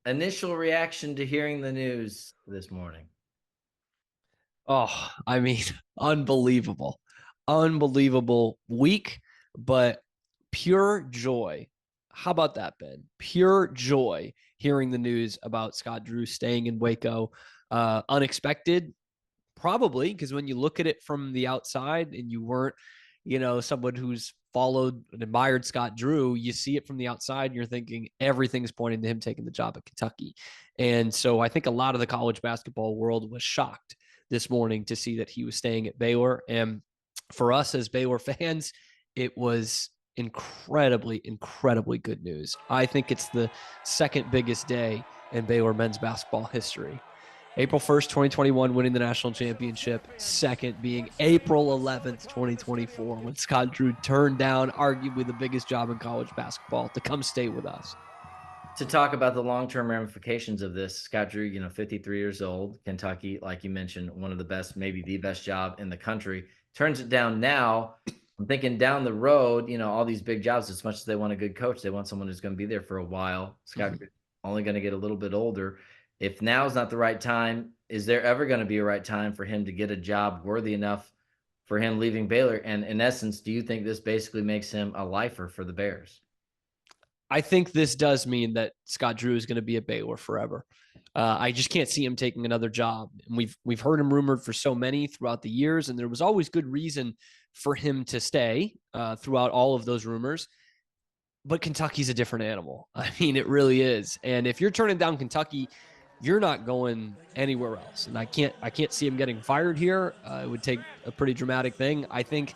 initial reaction to hearing the news this morning? Oh, I mean, unbelievable. Unbelievable week, but pure joy. How about that, Ben? Pure joy hearing the news about Scott Drew staying in Waco. Unexpected, probably, because when you look at it from the outside and you weren't, someone who's followed and admired Scott Drew, you see it from the outside and you're thinking everything's pointing to him taking the job at Kentucky. And so I think a lot of the college basketball world was shocked this morning to see that he was staying at Baylor. And for us as Baylor fans, it was incredibly, incredibly good news. I think it's the second biggest day in Baylor men's basketball history. April 1st, 2021, winning the national championship. Second being April 11th, 2024, when Scott Drew turned down arguably the biggest job in college basketball to come stay with us. To talk about the long-term ramifications of this, Scott Drew, 53 years old, Kentucky, like you mentioned, one of the best, maybe the best job in the country, turns it down now. I'm thinking down the road, all these big jobs, as much as they want a good coach, they want someone who's going to be there for a while. Scott Drew's only going to get a little bit older. If now's not the right time, is there ever going to be a right time for him to get a job worthy enough for him leaving Baylor? And in essence, do you think this basically makes him a lifer for the Bears? I think this does mean that Scott Drew is going to be at Baylor forever. I just can't see him taking another job. And we've heard him rumored for so many throughout the years, and there was always good reason for him to stay throughout all of those rumors. But Kentucky's a different animal. I mean, it really is. And if you're turning down Kentucky, you're not going anywhere else. And I can't see him getting fired here. It would take a pretty dramatic thing. I think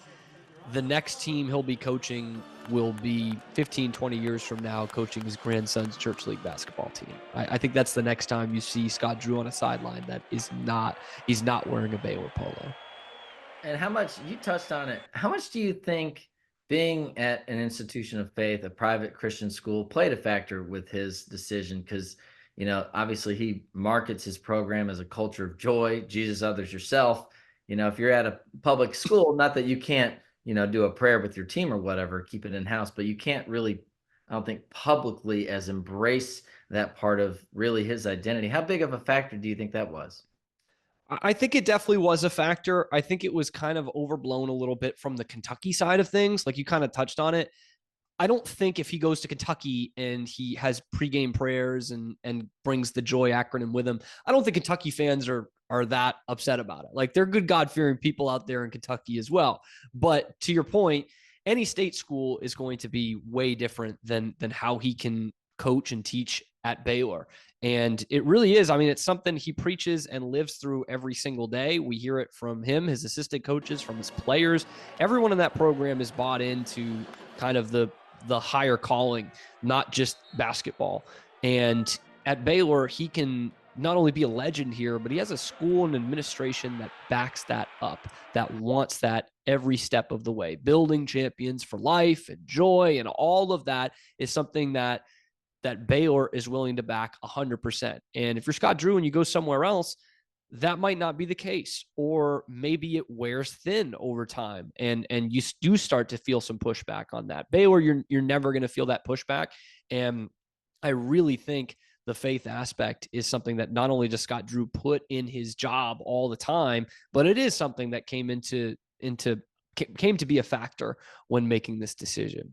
the next team he'll be coaching will be 15, 20 years from now, coaching his grandson's church league basketball team. I think that's the next time you see Scott Drew on a sideline that he's not wearing a Baylor polo. And how much, you touched on it, how much do you think being at an institution of faith, a private Christian school, played a factor with his decision? Because, obviously he markets his program as a culture of joy, Jesus, others, yourself. If you're at a public school, not that you can't, do a prayer with your team or whatever, keep it in house, but you can't really, I don't think, publicly as embrace that part of really his identity. How big of a factor do you think that was? I think it definitely was a factor. I think it was kind of overblown a little bit from the Kentucky side of things. Like you kind of touched on it. I don't think if he goes to Kentucky and he has pregame prayers and brings the joy acronym with him, I don't think Kentucky fans are that upset about it. Like they're good God fearing people out there in Kentucky as well. But to your point, any state school is going to be way different than how he can coach and teach at Baylor. And it really is. I mean, it's something he preaches and lives through every single day. We hear it from him, his assistant coaches, from his players. Everyone in that program is bought into kind of the higher calling, not just basketball. And at Baylor, he can not only be a legend here, but he has a school and administration that backs that up, that wants that every step of the way. Building champions for life and joy and all of that is something that Baylor is willing to back 100%. And if you're Scott Drew and you go somewhere else, that might not be the case, or maybe it wears thin over time, and you do start to feel some pushback on that. Baylor, you're never going to feel that pushback, and I really think the faith aspect is something that not only does Scott Drew put in his job all the time, but it is something that came to be a factor when making this decision.